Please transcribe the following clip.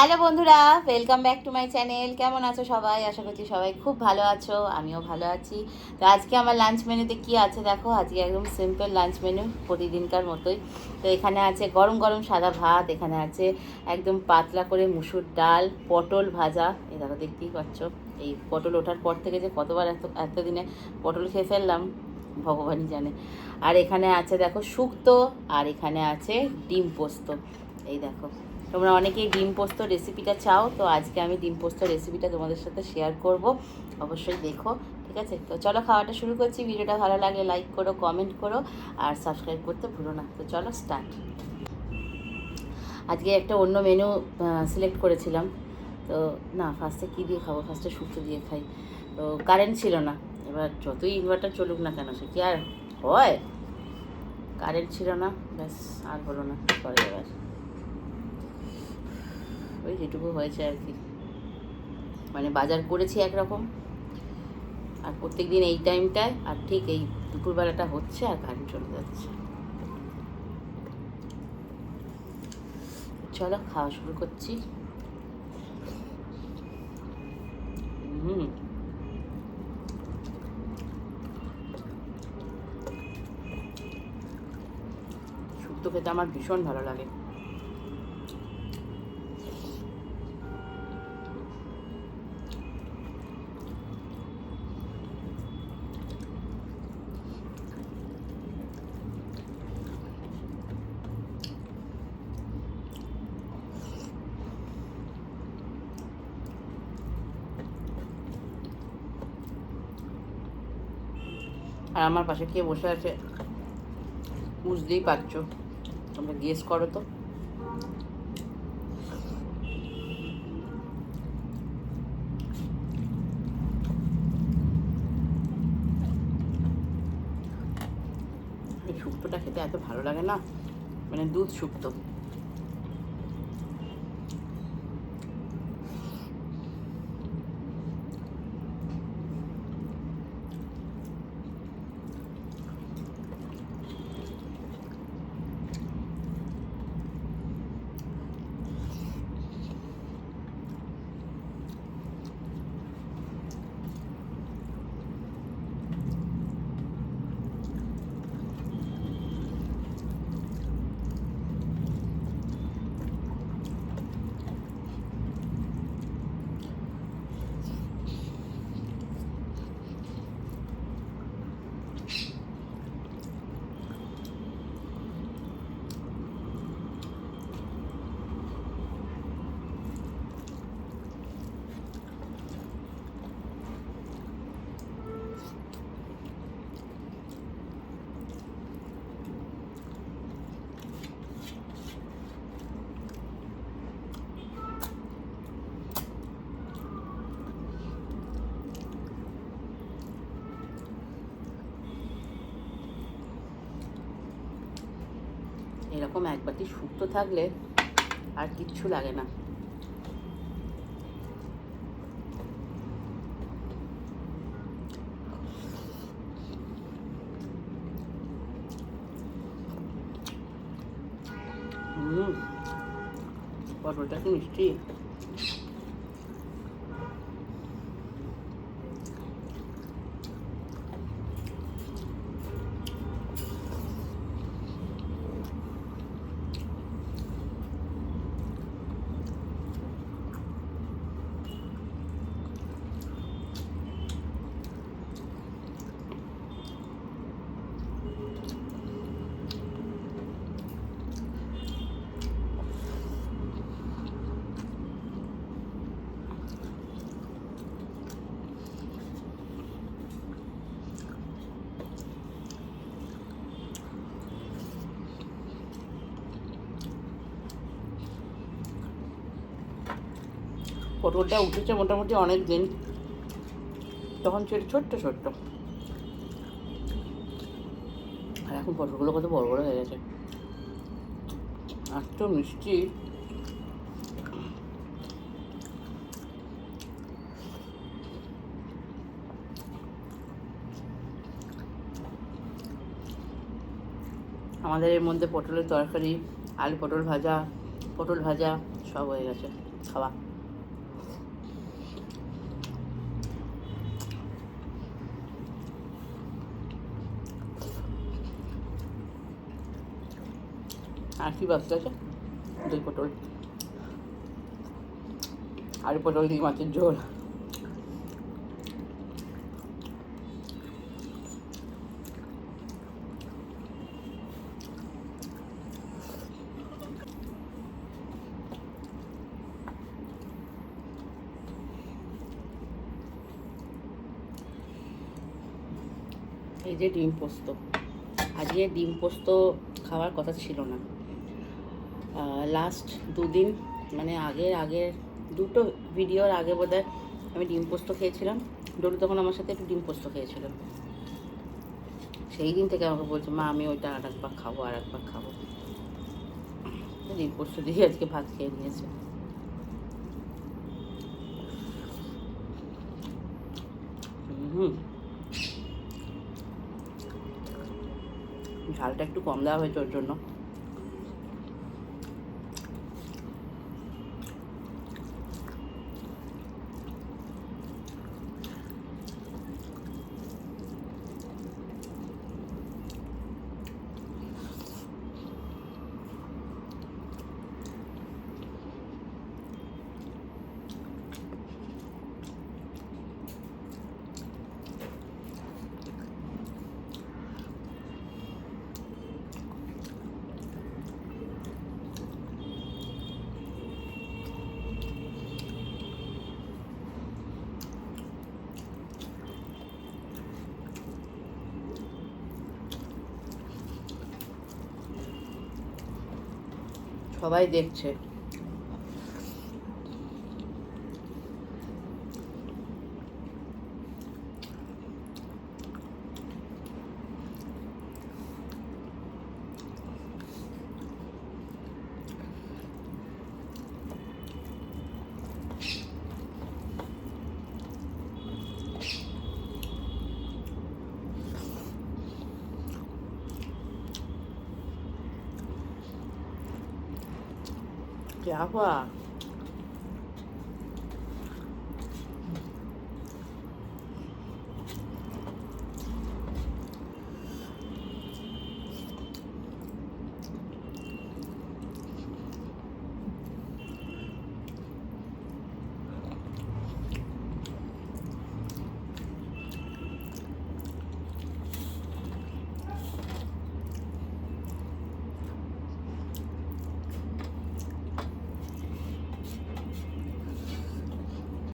Hello বন্ধুরা, welcome back to my channel. কেমন আছো সবাই? আশা করছি সবাই খুব ভালো আছো, আমিও ভালো আছি। তো আজকে আমার লাঞ্চ মেনুতে কি আছে দেখো। আজকে একদম সিম্পল লাঞ্চ মেনু, প্রতিদিনকার মতোই। তো এখানে আছে গরম গরম সাদা ভাত, এখানে আছে একদম পাতলা করে মুসুর ডাল, পটল ভাজা। এই দেখো, দেখতেই পাচ্ছ। এই পটল ওঠার পর থেকে যে কতবার এতদিনে পটল খেয়ে ফেললাম ভগবানই জানে। আর এখানে আছে দেখো শুক্তো, আর এখানে আছে ডিম পোস্ত। এই দেখো, তোমরা অনেকেই ডিম পোস্ত রেসিপিটা চাও, তো আজকে আমি ডিম পোস্ত রেসিপিটা তোমাদের সাথে শেয়ার করব। অবশ্যই দেখো, ঠিক আছে? তো চলো খাওয়াটা শুরু করছি। ভিডিওটা ভালো লাগলে লাইক করো, কমেন্ট করো, আর সাবস্ক্রাইব করতে ভুলো না। তো চলো স্টার্ট। আজকে একটা অন্য মেনু সিলেক্ট করেছিলাম। তো না, ফার্স্টে কী দিয়ে খাবো, ফার্স্টে শুক্তো দিয়ে খাই। তো কারেন্ট ছিল না। এবার যতই ইনভার্টার চলুক না কেন, সে কি আর হয়? কারেন্ট ছিল না, ব্যাস আর হলো না। পরে এবার ওই যেটুকু হয়েছে আর কি। মানে বাজার করেছি একরকম, আর প্রত্যেক দিন এই টাইমটায়, আর ঠিক এই দুপুরবেলাটা হচ্ছে আর কারেন্ট চলে যাচ্ছে। চলো খাওয়া শুরু করছি। হুম, শুক্তো খেতে আমার ভীষণ ভালো লাগে। আর আমার পাশে কে বসে আছে বুঝতেই পারছো, তোমরা গেস করো তো। এই শুক্তোটা খেতে এত ভালো লাগে না, মানে দুধ শুক্তো। এরকম এক বাটি শুক্তো থাকলে আর কিচ্ছু লাগে না। হুম, পটলটা কি মিষ্টি! পটলটা উঠেছে মোটামুটি অনেক দিন, তখন ছিল ছোট্ট ছোট্ট, আর এখন পটলগুলো কত বড় বড় হয়ে গেছে। আর তো মিষ্টি। আমাদের এর মধ্যে পটলের তরকারি, আলু পটল ভাজা, পটল ভাজা, সব হয়ে গেছে খাওয়া। আর কি বাকি আছে? দই পটল আর পটল দিয়ে মাছের ঝোল। এই যে ডিম পোস্ত, আজকে ডিম পোস্ত খাওয়ার কথা ছিল না। লাস্ট দুদিন মানে আগের দুটো ভিডিওর আগে বোধহয় আমি ডিম পোস্ত খেয়েছিলাম। ডলু তখন আমার সাথে একটু ডিম পোস্ত খেয়েছিল। সেই দিন থেকে আমাকে বলছে, মা আমি ওইটা আর একবার খাবো, আর একবার খাবো। ডিম পোস্ত দিয়ে আজকে ভাত খেয়ে নিয়েছে। ঝালটা একটু কম দেওয়া হয়েছে ওর জন্য। সবাই দেখছে। क्या हुआ?